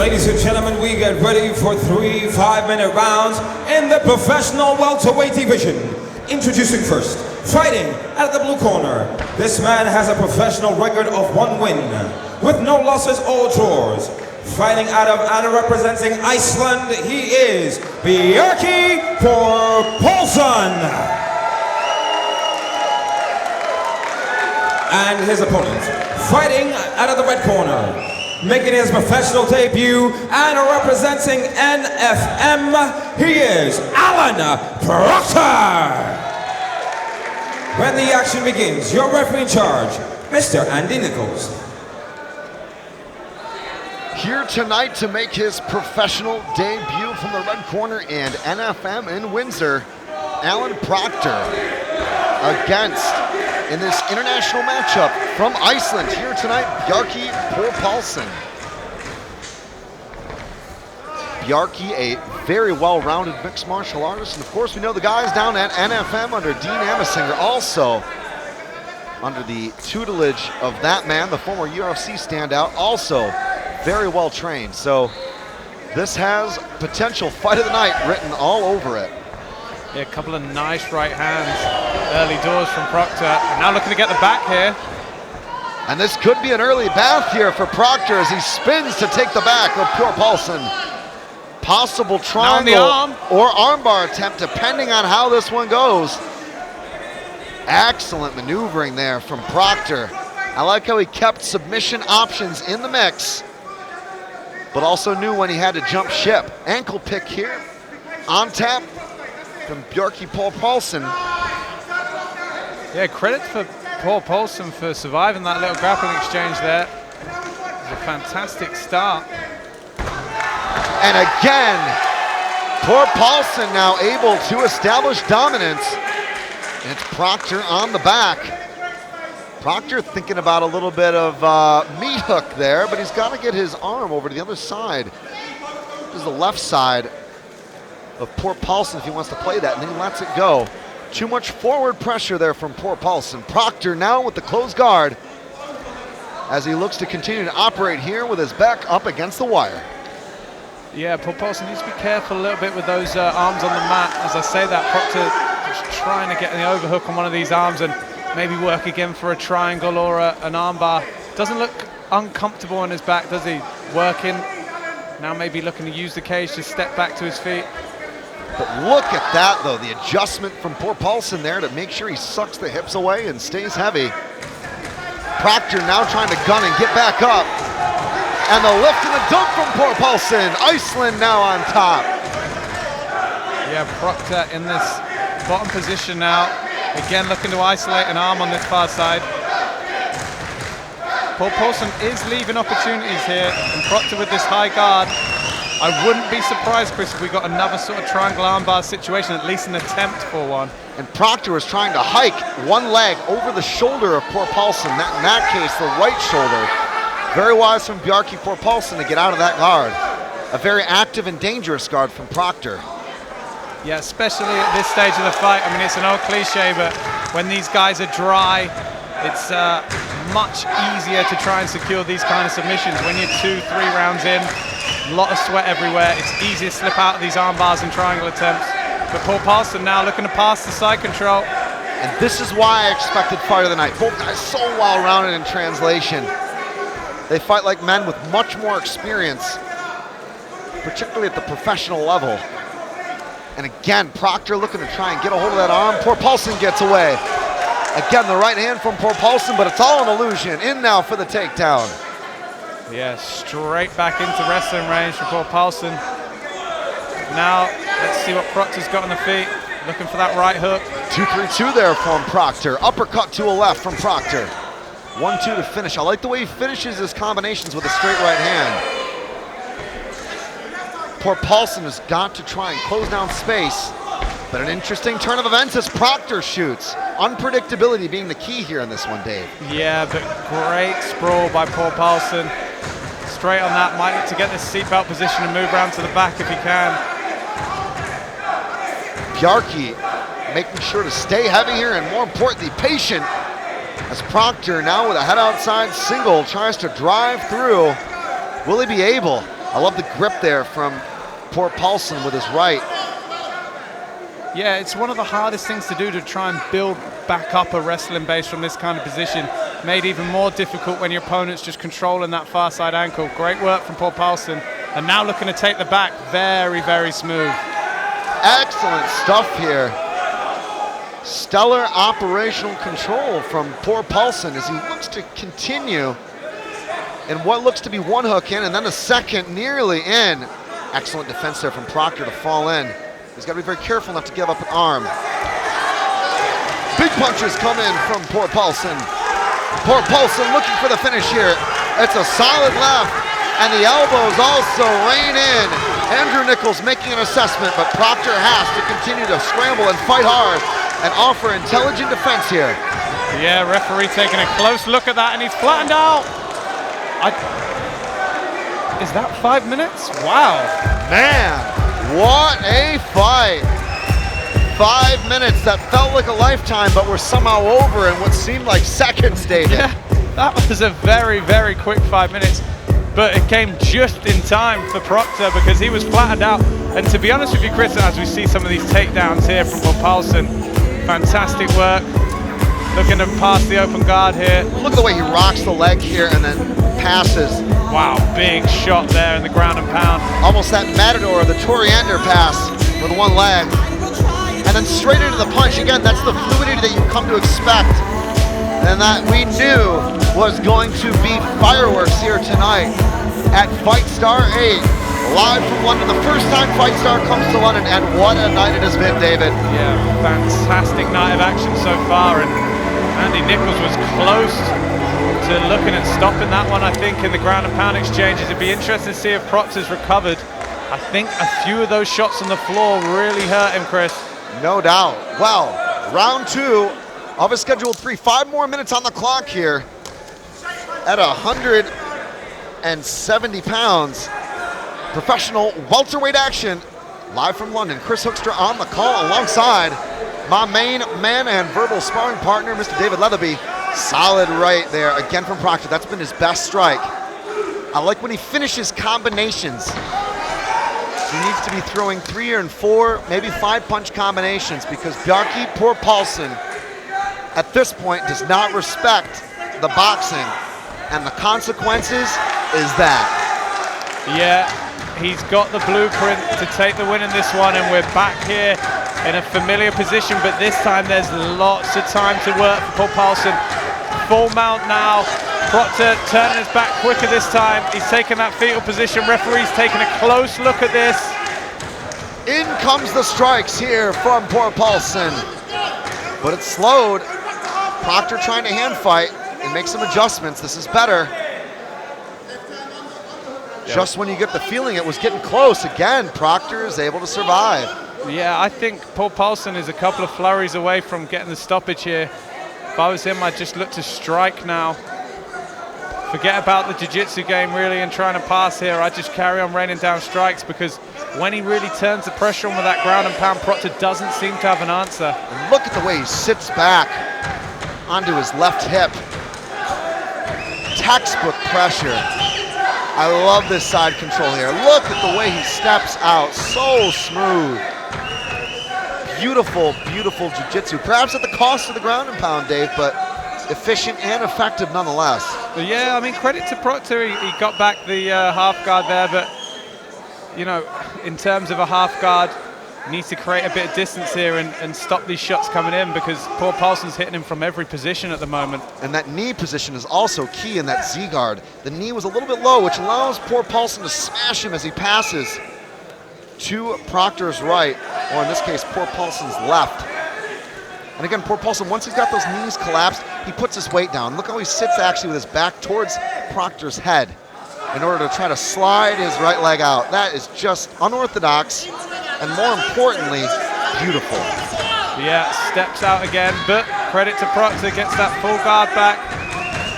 Ladies and gentlemen, we get ready for 3 5-minute rounds in the professional welterweight division. Introducing first, fighting out of the blue corner. This man has a professional record of 1 win, with no losses or draws. Fighting out of and representing Iceland, he is Bjarki for Palsson. And his opponent, fighting out of the red corner, making his professional debut and representing NFM, he is Procter. When the action begins, your referee in charge, Mr. Andy Nichols. Here tonight to make his professional debut from the red corner and NFM in Windsor, Procter against, in this international matchup from Iceland, here tonight, Bjarki Palsson. Bjarki, a very well-rounded mixed martial artist, and of course we know the guys down at NFM under Dean Amasinger, also under the tutelage of that man, the former UFC standout, also very well trained. So this has potential fight of the night written all over it. Yeah, a couple of nice right hands, early doors from Procter. Now looking to get the back here. And this could be an early bath here for Procter as he spins to take the back of Palsson. Possible triangle or armbar attempt, depending on how this one goes. Excellent maneuvering there from Procter. I like how he kept submission options in the mix, but also knew when he had to jump ship. Ankle pick here, on tap from Bjarki Palsson. Yeah, credit for Palsson for surviving that little grappling exchange there. It was a fantastic start. And again, Palsson now able to establish dominance. And it's Procter on the back. Procter thinking about a little bit of meat hook there, but he's got to get his arm over to the other side. This is the left side of Palsson if he wants to play that, and then he lets it go. Too much forward pressure there from Palsson. Procter now with the closed guard as he looks to continue to operate here with his back up against the wire. Yeah, Palsson needs to be careful a little bit with those arms on the mat. As I say that, Procter just trying to get the overhook on one of these arms and maybe work again for a triangle or an armbar. Doesn't look uncomfortable on his back, does he? Working. Now maybe looking to use the cage to step back to his feet. But look at that, though, the adjustment from Palsson there to make sure he sucks the hips away and stays heavy. Procter now trying to gun and get back up. And the lift and the dunk from Palsson. Iceland now on top. Yeah, Procter in this bottom position now. Again, looking to isolate an arm on this far side. Palsson is leaving opportunities here, and Procter with this high guard. I wouldn't be surprised, Chris, if we got another sort of triangle armbar situation, at least an attempt for one. And Procter is trying to hike one leg over the shoulder of Palsson. In that case, the right shoulder. Very wise from Bjarki Palsson to get out of that guard. A very active and dangerous guard from Procter. Yeah, especially at this stage of the fight. I mean, it's an old cliche, but when these guys are dry, it's much easier to try and secure these kind of submissions. When you're 2-3 rounds in, a lot of sweat everywhere, it's easy to slip out of these arm bars and triangle attempts. But Palsson now looking to pass the side control. And this is why I expected fight of the night. Both guys so well-rounded in translation. They fight like men with much more experience, particularly at the professional level. And again, Procter looking to try and get a hold of that arm. Palsson gets away. Again, the right hand from Palsson, but it's all an illusion. In now for the takedown. Yeah, straight back into wrestling range for Palsson. Now, let's see what Procter's got on the feet. Looking for that right hook. 2-3-2 there from Procter. Uppercut to a left from Procter. 1-2 to finish. I like the way he finishes his combinations with a straight right hand. Palsson has got to try and close down space, but an interesting turn of events as Procter shoots. Unpredictability being the key here in this one, Dave. Yeah, but great sprawl by Palsson. Straight on that, might need to get this seatbelt position and move around to the back if he can. Bjarki making sure to stay heavy here and, more importantly, patient, as Procter now with a head outside single tries to drive through. Will he be able? I love the grip there from poor Palsson with his right. Yeah, it's one of the hardest things to do, to try and build back up a wrestling base from this kind of position. Made even more difficult when your opponent's just controlling that far side ankle. Great work from poor Palsson. And now looking to take the back. Very, very smooth. Excellent stuff here. Stellar operational control from poor Palsson as he looks to continue in what looks to be one hook in and then a second nearly in. Excellent defense there from Procter to fall in. He's got to be very careful not to give up an arm. Big punches come in from poor Palsson. Poor Palsson looking for the finish here. It's a solid left, and the elbows also rain in. Andrew Nichols making an assessment, but Procter has to continue to scramble and fight hard and offer intelligent defense here. Yeah, referee taking a close look at that, and he's flattened out. Is that 5 minutes? Wow. Man, what a fight. 5 minutes that felt like a lifetime, but were somehow over in what seemed like seconds, David. Yeah, that was a very, very quick 5 minutes, but it came just in time for Procter because he was flattened out. And to be honest with you, Chris, as we see some of these takedowns here from Palsson, fantastic work. Looking to pass the open guard here. Look at the way he rocks the leg here and then passes. Wow, big shot there in the ground and pound. Almost that Matador, the Toriander pass with one leg. And then straight into the punch. Again, that's the fluidity that you come to expect. And that we knew was going to be fireworks here tonight at FightStar 8. Live from London, the first time FightStar comes to London, and what a night it has been, David. Yeah, fantastic night of action so far, and Andy Nichols was close to looking at stopping that one, I think, in the ground and pound exchanges. It'd be interesting to see if Procter's recovered. I think a few of those shots on the floor really hurt him, Chris. No doubt. Well, round 2 of a scheduled 3. 5 more minutes on the clock here at 170 pounds. Professional welterweight action live from London. Chris Hoekstra on the call alongside my main man and verbal sparring partner, Mr. David Leatherby. Solid right there again from Procter. That's been his best strike. I like when he finishes combinations. He needs to be throwing 3 and 4, maybe 5 punch combinations because Bjarki, poor Palsson, at this point does not respect the boxing, and the consequences is that. Yeah, he's got the blueprint to take the win in this one, and we're back here in a familiar position, but this time there's lots of time to work for Paul Palsson. Full mount now. Procter turning his back quicker this time. He's taking that fetal position. Referee's taking a close look at this. In comes the strikes here from poor Palsson, but it's slowed. Procter trying to hand fight and make some adjustments. This is better. Just when you get the feeling it was getting close, again, Procter is able to survive. Yeah, I think Paul Palsson is a couple of flurries away from getting the stoppage here. If I was him, I'd just look to strike now. Forget about the jiu-jitsu game, really, and trying to pass here. I'd just carry on raining down strikes because when he really turns the pressure on with that ground and pound, Procter doesn't seem to have an answer. And look at the way he sits back onto his left hip. Textbook pressure. I love this side control here. Look at the way he steps out, so smooth. Beautiful, beautiful jiu-jitsu. Perhaps at the cost of the ground and pound, Dave, but efficient and effective nonetheless. But yeah, I mean, credit to Procter. He got back the half guard there, but you know, in terms of a half guard, needs to create a bit of distance here and stop these shots coming in because poor Palsson's hitting him from every position at the moment. And that knee position is also key in that Z guard. The knee was a little bit low, which allows poor Palsson to smash him as he passes to Procter's right, or in this case, poor Palsson's left. And again, poor Palsson, once he's got those knees collapsed, he puts his weight down. Look how he sits actually with his back towards Procter's head in order to try to slide his right leg out. That is just unorthodox and, more importantly, beautiful. Yeah, steps out again, but credit to Procter, gets that full guard back.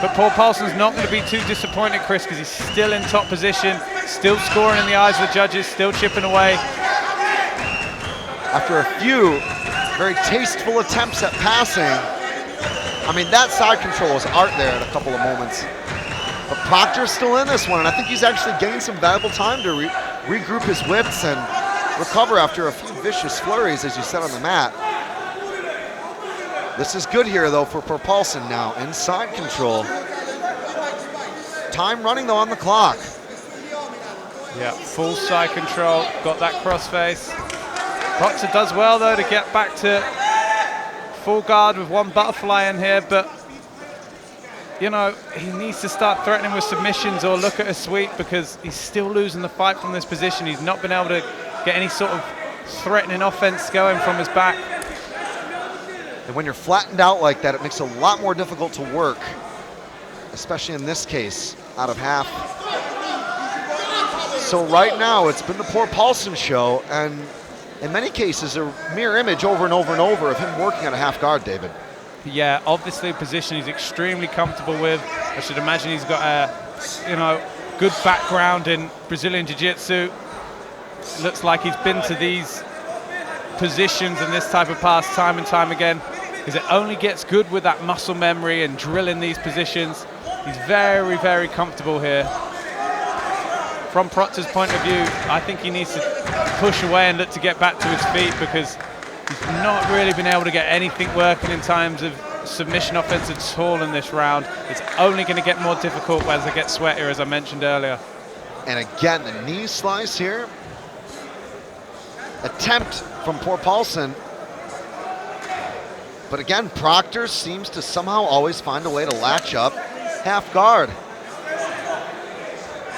But Paul Palsson's not going to be too disappointed, Chris, because he's still in top position, still scoring in the eyes of the judges, still chipping away. After a few very tasteful attempts at passing, I mean, that side control was art there at a couple of moments. But Procter's still in this one, and I think he's actually gained some valuable time to regroup his wits and recover after a few vicious flurries, as you said, on the mat. This is good here, though, for Palsson now. Inside control. Time running, though, on the clock. Yeah, full side control, got that crossface. Procter does well, though, to get back to full guard with one butterfly in here, but you know, he needs to start threatening with submissions or look at a sweep, because he's still losing the fight from this position. He's not been able to get any sort of threatening offense going from his back. And when you're flattened out like that, it makes it a lot more difficult to work, especially in this case, out of half. So right now, it's been the poor Palsson show, and in many cases, a mirror image over and over and over of him working at a half guard, David. Yeah, obviously a position he's extremely comfortable with. I should imagine he's got a, you know, good background in Brazilian Jiu-Jitsu. Looks like he's been to these positions and this type of pass time and time again, because it only gets good with that muscle memory and drilling these positions. He's very, very comfortable here. From Procter's point of view, I think he needs to push away and look to get back to his feet, because he's not really been able to get anything working in terms of submission offense at all in this round. It's only going to get more difficult as it gets sweatier, as I mentioned earlier. And again, the knee slice here. Attempt from poor Palsson. But again, Procter seems to somehow always find a way to latch up half guard.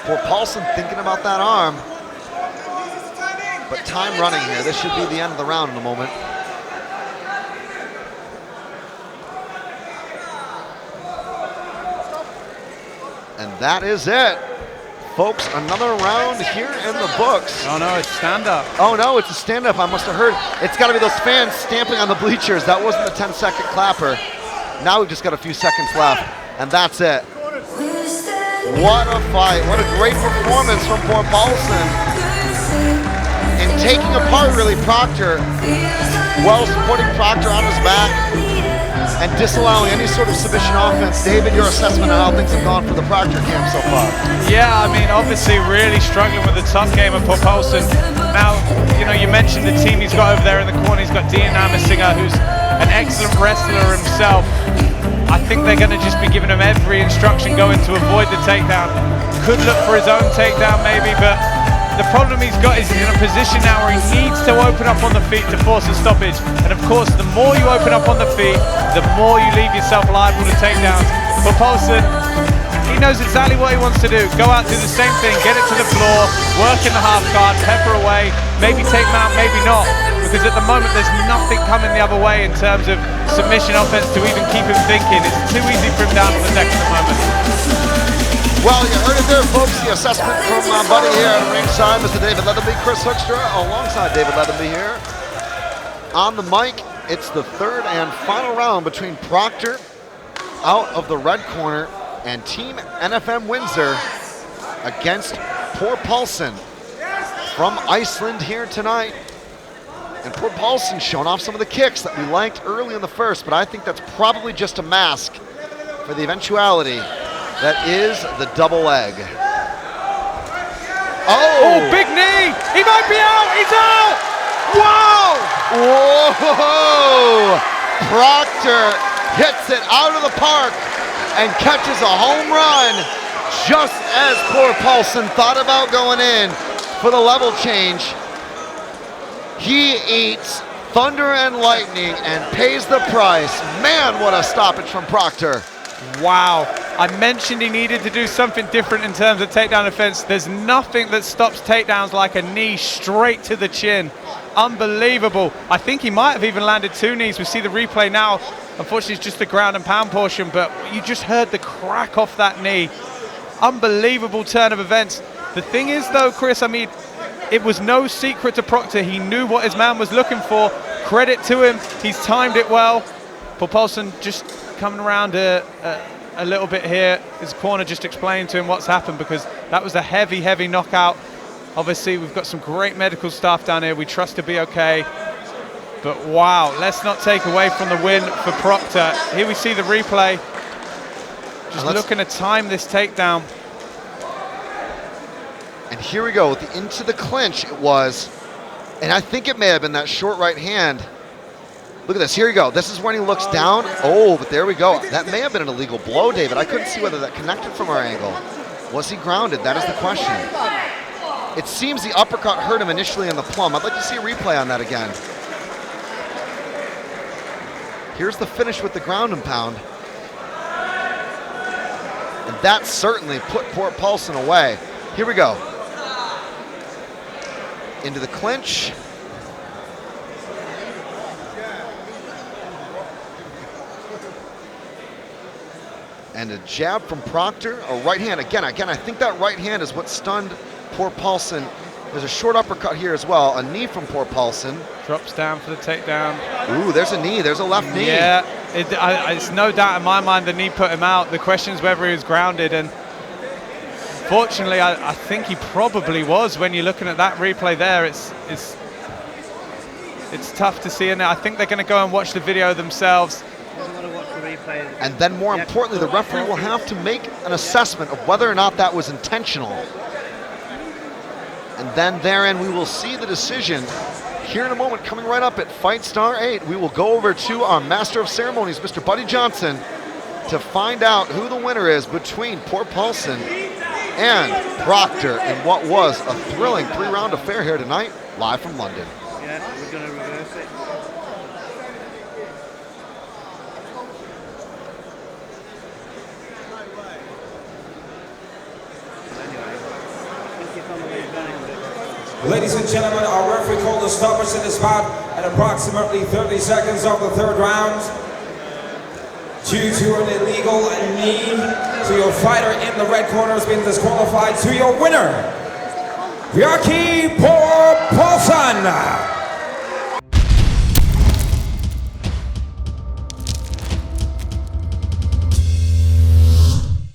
Poor Palsson thinking about that arm. But time running here. This should be the end of the round in a moment. And that is it. Folks, another round here in the books. Oh no, it's stand-up. Oh no, it's a stand-up. I must have heard. It's got to be those fans stamping on the bleachers. That wasn't the 10-second clapper. Now we've just got a few seconds left, and that's it. What a fight. What a great performance from poor Palsson in taking apart, really, Procter, while supporting Procter on his back and disallowing any sort of submission offense. David, your assessment on how things have gone for the Procter camp so far? Yeah, I mean, obviously really struggling with the tough game of poor Palsson. Now, you know, you mentioned the team he's got over there in the corner. He's got Dean Amasinger, who's an excellent wrestler himself. I think they're going to just be giving him every instruction going to avoid the takedown. Could look for his own takedown maybe, but the problem he's got is he's in a position now where he needs to open up on the feet to force a stoppage. And of course, the more you open up on the feet, the more you leave yourself liable to takedowns. But Palsson, he knows exactly what he wants to do. Go out, do the same thing, get it to the floor, work in the half guard, pepper away, maybe take him out, maybe not. Because at the moment, there's nothing coming the other way in terms of submission offense to even keep him thinking. It's too easy for him down on the deck at the moment. Well, you heard it there, folks. The assessment from my buddy here at ringside, Mr. David Leatherby, Chris Hoekstra, alongside David Leatherby here. On the mic, it's the third and final round between Procter out of the red corner and Team NFM Windsor against poor Palsson from Iceland here tonight. And poor Palsson showing off some of the kicks that we liked early in the first, but I think that's probably just a mask for the eventuality that is the double leg. Oh, big knee! He might be out! He's out! Wow! Whoa! Procter hits it out of the park and catches a home run just as poor Palsson thought about going in for the level change. He eats thunder and lightning and pays the price. Man, what a stoppage from Procter. Wow. I mentioned he needed to do something different in terms of takedown defense. There's nothing that stops takedowns like a knee straight to the chin. Unbelievable. I think he might have even landed two knees. We see the replay now. Unfortunately, it's just the ground and pound portion, but you just heard the crack off that knee. Unbelievable turn of events. The thing is, though, Chris, I mean, it was no secret to Procter. He knew what his man was looking for. Credit to him. He's timed it well. Palsson just coming around a little bit here. His corner just explained to him what's happened, because that was a heavy, heavy knockout. Obviously, we've got some great medical staff down here. We trust to be okay. But wow, let's not take away from the win for Procter. Here we see the replay. Just looking to time this takedown. And here we go, into the clinch it was. And I think it may have been that short right hand. Look at this, here you go. This is when he looks down. Oh, but there we go. That may have been an illegal blow, David. I couldn't see whether that connected from our angle. Was he grounded? That is the question. It seems the uppercut hurt him initially in the plum. I'd like to see a replay on that again. Here's the finish with the ground and pound. And that certainly put poor Palsson away. Here we go. Into the clinch. And a jab from Procter, a right hand. Again, I think that right hand is what stunned poor Palsson. There's a short uppercut here as well. A knee from poor Palsson. Drops down for the takedown. Ooh, there's a knee. There's a left knee. Yeah, it's no doubt in my mind the knee put him out. The question is whether he was grounded, and fortunately, I think he probably was. When you're looking at that replay there, it's tough to see, and I think they're going to go and watch the video themselves. And then more importantly, the referee will have to make an assessment of whether or not that was intentional. And then therein we will see the decision here in a moment, coming right up at FightStar 8. We will go over to our Master of Ceremonies, Mr. Buddy Johnson, to find out who the winner is between poor Palsson and Procter in what was a thrilling 3-round affair here tonight, live from London. Yeah, we're going to reverse it. Ladies and gentlemen, our referee called a stoppage in this bout at approximately 30 seconds of the third round. Due to an illegal knee, so your fighter in the red corner has been disqualified. To your winner, Bjarki Palsson.